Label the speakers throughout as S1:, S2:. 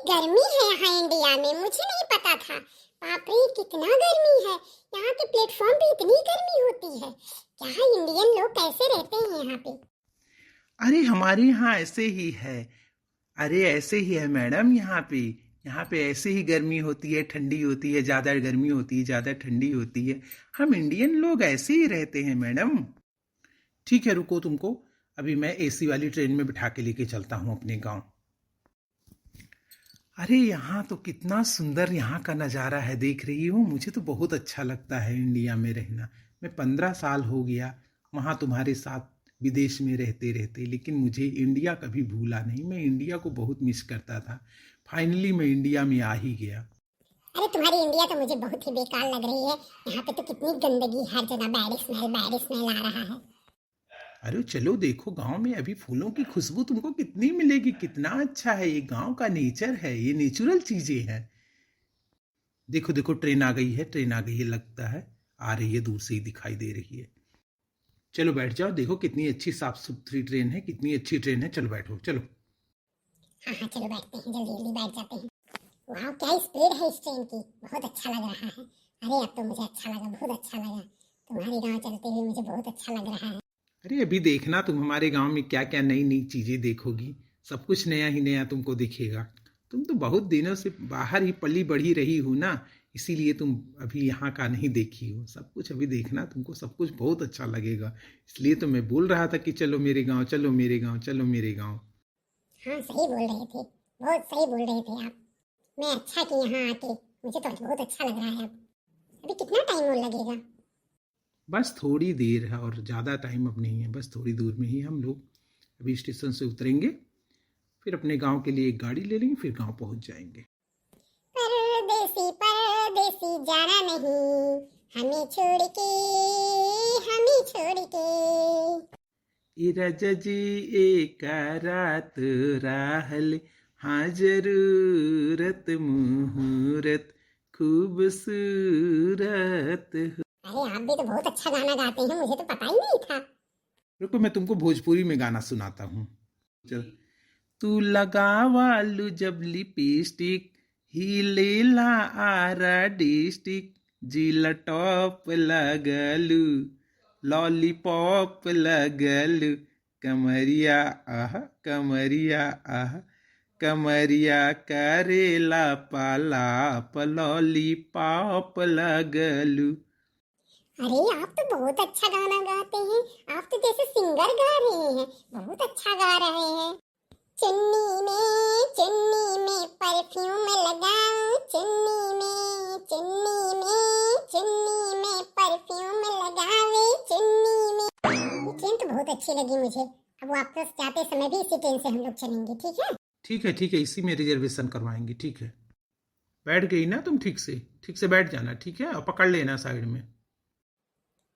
S1: गर्मी है यहाँ इंडिया में, मुझे नहीं पता था। बाप रे कितना गर्मी है। यहाँ के प्लेटफॉर्म पे इतनी गर्मी होती है। क्या इंडियन लोग कैसे रहते हैं यहाँ पे?
S2: अरे हमारे यहाँ ऐसे ही है। अरे ऐसे ही है मैडम, यहाँ पे ऐसे ही गर्मी होती है, ठंडी होती है, ज़्यादा गर्मी होती है, ज़्यादा ठंडी होती है। हम इंडियन लोग ऐसे ही रहते हैं मैडम। ठीक है, रुको तुमको अभी मैं एसी वाली ट्रेन में बिठा के लेके चलता हूँ अपने गांव। अरे यहाँ तो कितना सुंदर यहाँ का नज़ारा है, देख रही हो। मुझे तो बहुत अच्छा लगता है इंडिया में रहना। मैं 15 साल हो गया वहाँ तुम्हारे साथ विदेश में रहते रहते, लेकिन मुझे इंडिया कभी भूला नहीं। मैं इंडिया को बहुत मिस करता था। फाइनली मैं इंडिया में आ ही गया।
S1: अरे तुम्हारी इंडिया तो मुझे बहुत ही बेकार लग रही है। यहाँ पे तो कितनी गंदगी, हर जगह बैड स्मेल आ रहा है।
S2: अरे चलो देखो, गांव में अभी फूलों की खुशबू तुमको कितनी मिलेगी। कितना अच्छा है, ये गांव का नेचर है, ये नेचुरल चीजें हैं। देखो देखो, ट्रेन आ गई है, ट्रेन आ गई है, लगता है आ रही है, दूर से ही दिखाई दे रही है। चलो बैठ जाओ, देखो कितनी अच्छी साफ सुथरी ट्रेन है, कितनी अच्छी ट्रेन है। चलो बैठो, चलो।
S1: हाँ हाँ चलो बैठते हैं, जल्दी जल्दी बैठ जाते हैं। वाह क्या स्पीड है इस ट्रेन की, बहुत अच्छा लग रहा है। अरे अब तो मुझे अच्छा लगा, बहुत अच्छा लगा। तुम्हारे गाँव चलते हुए मुझे बहुत अच्छा लग रहा है।
S2: अरे अभी देखना, तुम हमारे गांव में क्या क्या नई नई चीजें देखोगी। सब कुछ नया ही नया तुमको दिखेगा। तुम तो बहुत दिनों से बाहर ही पली बढ़ी रही हो ना, इसीलिए तुम अभी यहाँ का नहीं देखी हो। सब कुछ अभी देखना, तुमको सब कुछ बहुत अच्छा लगेगा। इसलिए तो मैं बोल रहा था कि चलो मेरे गांव, चलो मेरे गांव, चलो मेरे गांव।
S1: हाँ सही बोल रहे थे, बहुत सही बोल रहे थे आप। मैं अच्छा कि यहाँ आके मुझे तो बहुत अच्छा लग रहा है। अब अभी कितना टाइम और लगेगा?
S2: बस थोड़ी देर है, और ज़्यादा टाइम अब नहीं है। बस थोड़ी दूर में ही हम लोग अभी स्टेशन से उतरेंगे, फिर अपने गांव के लिए एक गाड़ी ले लेंगे, फिर गांव पहुंच जाएंगे।
S1: परदेसी परदेसी जाना नहीं, हमें छोड़ के, हमें छोड़ के।
S2: ए राजा जी एक रात राहल, हाँ जरूरत मुहूर्त खूबसूरत हो।
S1: अरे आप भी तो बहुत अच्छा गाना गाते हैं, मुझे तो पता ही नहीं था।
S2: रुको मैं तुमको भोजपुरी में गाना सुनाता हूँ। चल। तू लगावालू जब लिपस्टिक, हिलेला आरा डिस्टिक, जिला टॉप लगलू, लॉलीपॉप लगलू, कमरिया आह, कमरिया आह, कमरिया करेला पालाप, लॉलीपॉप लगलू।
S1: अरे आप तो बहुत अच्छा गाना गाते हैं। आप तो जैसे सिंगर गा रहे हैं, बहुत अच्छा गा रहे हैं। चुन्नी में परफ्यूम लगाऊं, चुन्नी में परफ्यूम लगावे, चुन्नी में। ये ट्रेन तो बहुत अच्छी लगी मुझे। अब वापस जाते समय भी इसी ट्रेन से हम लोग चलेंगे, ठीक है?
S2: ठीक है ठीक है, इसी में रिजर्वेशन करवाएंगे। ठीक है, बैठ गई ना तुम? ठीक से बैठ जाना, ठीक है, और पकड़ लेना साइड में।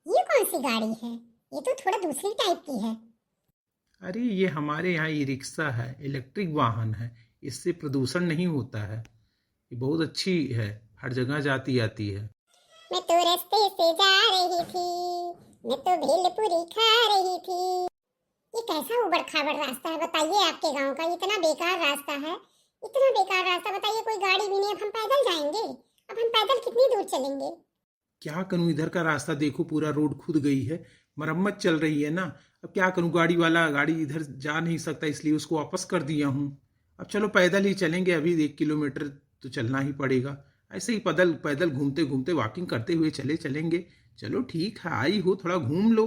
S1: ये कौन सी गाड़ी है? ये तो थोड़ा दूसरी टाइप की है।
S2: अरे ये हमारे यहाँ ई रिक्शा है, इलेक्ट्रिक वाहन है। इससे प्रदूषण नहीं होता है। ये बहुत अच्छी है, हर जगह जाती आती है।
S1: मैं तो रास्ते से जा रही थी, मैं तो भेलपुरी खा रही थी। ये कैसा उबड़ खाबड़ रास्ता है बताइए? आपके गांव का इतना बेकार रास्ता है, इतना बेकार रास्ता। बताइए कोई गाड़ी भी नहीं, अब हम पैदल जाएंगे? अब हम पैदल कितनी दूर चलेंगे?
S2: क्या करूं, इधर का रास्ता देखो, पूरा रोड खुद गई है, मरम्मत चल रही है ना। अब क्या करूं, गाड़ी वाला गाड़ी इधर जा नहीं सकता, इसलिए उसको वापस कर दिया हूं। अब चलो पैदल ही चलेंगे, अभी 1 किलोमीटर तो चलना ही पड़ेगा। ऐसे ही पैदल पैदल घूमते घूमते वॉकिंग करते हुए चलेंगे। चलो ठीक है, आई हो, थोड़ा घूम लो।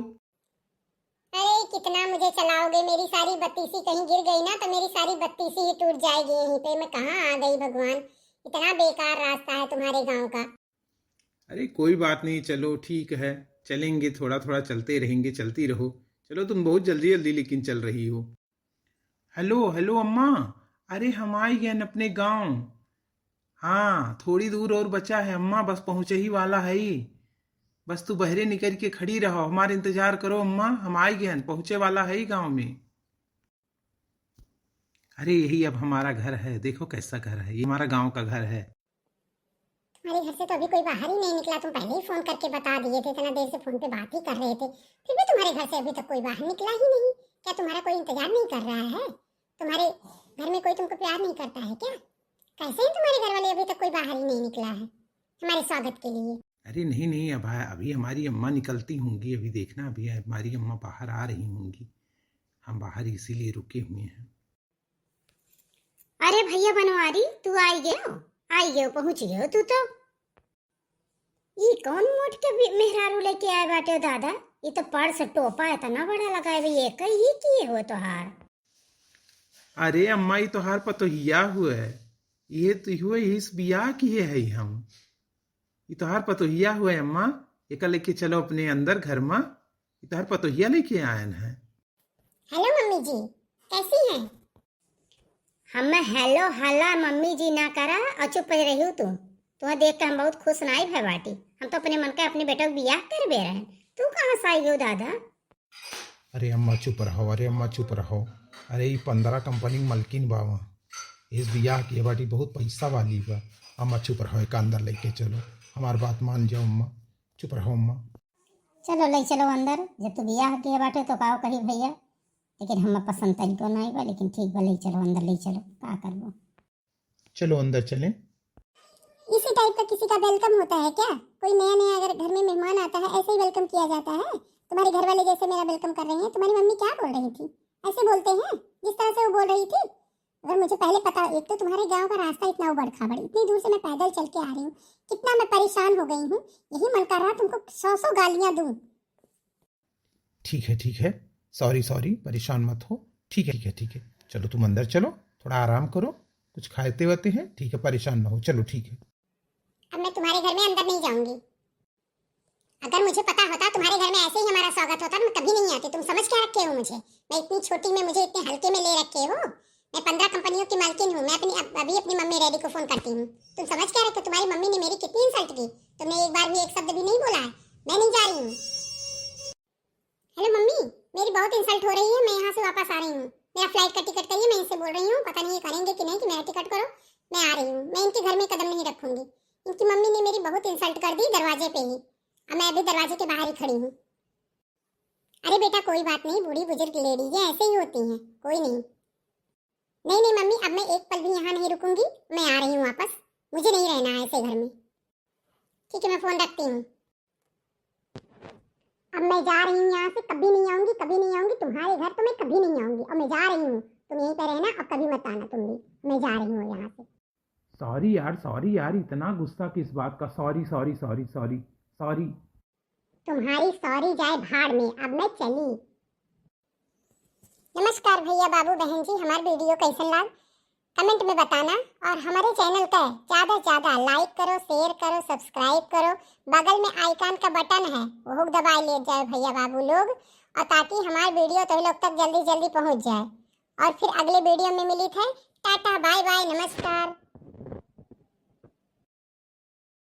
S1: अरे कितना मुझे चलाओगे? मेरी सारी बत्तीसी कहीं गिर गई ना तो मेरी सारी बत्तीसी ही टूट जाएगी यहीं पे। मैं कहाँ आ गई भगवान? इतना बेकार रास्ता है तुम्हारे गांव का।
S2: अरे कोई बात नहीं, चलो ठीक है, चलेंगे, थोड़ा थोड़ा चलते रहेंगे, चलती रहो। चलो तुम बहुत जल्दी जल्दी लेकिन चल रही हो। हेलो हेलो अम्मा, अरे हम आ गए अपने गांव। हाँ थोड़ी दूर और बचा है अम्मा, बस पहुंचे ही वाला है ही। बस तू बहरे निकल के खड़ी रहो, हमारे इंतजार करो अम्मा, हम आ गए, पहुंचे वाला है ही गांव में। अरे यही अब हमारा घर है, देखो कैसा घर है, ये हमारा गांव का घर है।
S1: तुम्हारे घर से तो अभी कोई बाहर ही नहीं निकला, तुम पहले ही फोन करके बता दिए थे। इतना देर से फोन पे बात ही कर रहे थे, फिर भी तुम्हारे घर से अभी तक कोई बाहर निकला ही नहीं। क्या तुम्हारा कोई इंतजार नहीं कर रहा है? तुम्हारे घर में कोई तुमको प्यार नहीं करता है क्या? कैसे हैं तुम्हारे घर वाले? अभी तक कोई बाहर ही नहीं निकला है हमारे स्वागत के लिए।
S2: अरे नहीं नहीं, अब अभी हमारी अम्मा निकलती होंगी, अभी देखना, अभी हमारी अम्मा बाहर आ रही होंगी, हम बाहर इसीलिए रुके हुए हैं।
S1: अरे भैया बनवारी, तू आई गयो पहुंच गयो तू तो। ये कौन मोट के मेहरारू लेके आए बाटे दादा? ये तो पर्स टोपा इतना बड़ा लगाए हुए, ये कई किए हो तोहार।
S2: अरे अम्मा, ये तोहार पतोहिया हुआ है, ये तो हुए इस बियाह किए है हम, ये तोहार पतोहिया हुआ है अम्मा, एक लेके चलो अपने अंदर घर में, ये तोहार पतोहिया लेके आयन है।
S1: हेलो मम्मी जी, कैसी हैं? हम हेलो हल्ला मम्मी जी ना करा और चुप रही हूँ तू। तुम्हें देख के हम बहुत खुश नाई है बाटी, हम तो अपने मन का अपने बेटा को बियाह कर बे रहे हैं। तू कहाँ से आई हो दादा?
S2: अरे अम्मा चुप रहो, अरे अम्मा चुप रहो, अरे ये 15 कंपनी मलकिन बावा, इस बियाह की बाटी बहुत पैसा वाली बा। अम्मा चुप रहो, एक अंदर लेके चलो, हमारी बात मान जाओ अम्मा, चुप रहो अम्मा।
S1: चलो ले चलो अंदर, जब तू बियाह किए बाटे तो काओ कही भैया, लेकिन हम पसंद तरीको नहीं बा, लेकिन ठीक बा, ले चलो अंदर, ले चलो, का करबो।
S2: चलो अंदर चलें।
S1: इसी टाइप का किसी का वेलकम होता है क्या? कोई नया नया अगर घर में मेहमान आता है ऐसे ही वेलकम किया जाता है? तुम्हारे घर वाले जैसे मेरा वेलकम कर रही हैं। तुम्हारी मम्मी क्या बोल रही थी? ऐसे बोलते हैं जिस तरह से वो बोल रही थी? अगर मुझे पहले पता, एक तो तुम्हारे गांव का रास्ता इतना उबड़ खाबड़, इतनी दूर से मैं पैदल चल के आ रही हूँ, कितना मैं परेशान हो गई हूँ, यही मन कर रहा तुमको 100 गालियां दूं।
S2: ठीक है, सॉरी सॉरी, परेशान मत हो, ठीक है ठीक है ठीक है, चलो तुम अंदर चलो, थोड़ा आराम करो, कुछ खाते वाते हैं, ठीक है, परेशान ना हो, चलो ठीक है।
S1: अब मैं तुम्हारे घर में अंदर नहीं जाऊंगी। अगर मुझे पता होता तुम्हारे घर में ऐसे ही हमारा स्वागत होता, मैं कभी नहीं आती। तुम समझ क्या रखे हो मुझे? मैं इतनी छोटी में मुझे इतने हल्के में ले रखे हो? मैं 15 कंपनियों की मालकिन हूँ। मैं अभी अपनी मम्मी डैडी को फोन करती हूँ। तुम समझ क्या रखे हो? तुम्हारी मम्मी ने मेरी कितनी इंसल्ट की, तुमने एक बार भी एक शब्द भी नहीं बोला है। मैं नहीं जा रही हूँ। हेलो मम्मी, मेरी बहुत इंसल्ट हो रही है, मैं यहाँ से वापस आ रही हूँ। मेरा फ्लाइट का टिकट करिए, मैं इनसे बोल रही हूँ, पता नहीं ये करेंगे कि नहीं कि मेरा टिकट करो। मैं आ रही हूँ, मैं इनके घर में कदम नहीं रखूंगी। इनकी मम्मी ने मेरी बहुत इंसल्ट कर दी दरवाजे पे ही। अब मैं अभी दरवाजे के बाहर ही खड़ी हूँ। अरे बेटा कोई बात नहीं, बूढ़ी बुजुर्ग लेडीज ऐसे ही होती हैं, कोई नहीं। नहीं मम्मी, अब मैं एक पल भी यहाँ नहीं रुकूंगी, मैं आ रही हूँ वापस। मुझे नहीं रहना है ऐसे घर में। ठीक है, मैं फोन रखती हूँ। अब मैं जा रही हूँ यहाँ से, कभी नहीं आऊंगी, कभी नहीं आऊंगी तुम्हारे घर, तो मैं कभी नहीं आऊंगी। अब मैं जा रही हूँ, तुम यहीं पे रहना, अब कभी मत आना तुम भी। मैं जा रही हूँ यहाँ से।
S2: सॉरी यार, इतना गुस्सा किस बात का? Sorry sorry sorry sorry sorry.
S1: तुम्हारी सॉरी जाए भाड़ में, अब मैं चली। नमस्कार भैया बाबू बहन जी, हमारे वीडियो कैसन लगा कमेंट में बताना, और हमारे चैनल का ज़्यादा से ज़्यादा लाइक करो, शेयर करो, सब्सक्राइब करो। बगल में आइकन का बटन है, वो दबा ले जाए भैया बाबू लोग, और ताकि हमारे वीडियो तो लोग तक जल्दी जल्दी पहुंच जाए। और फिर अगले वीडियो में मिली थे। टाटा बाय बाय, नमस्कार।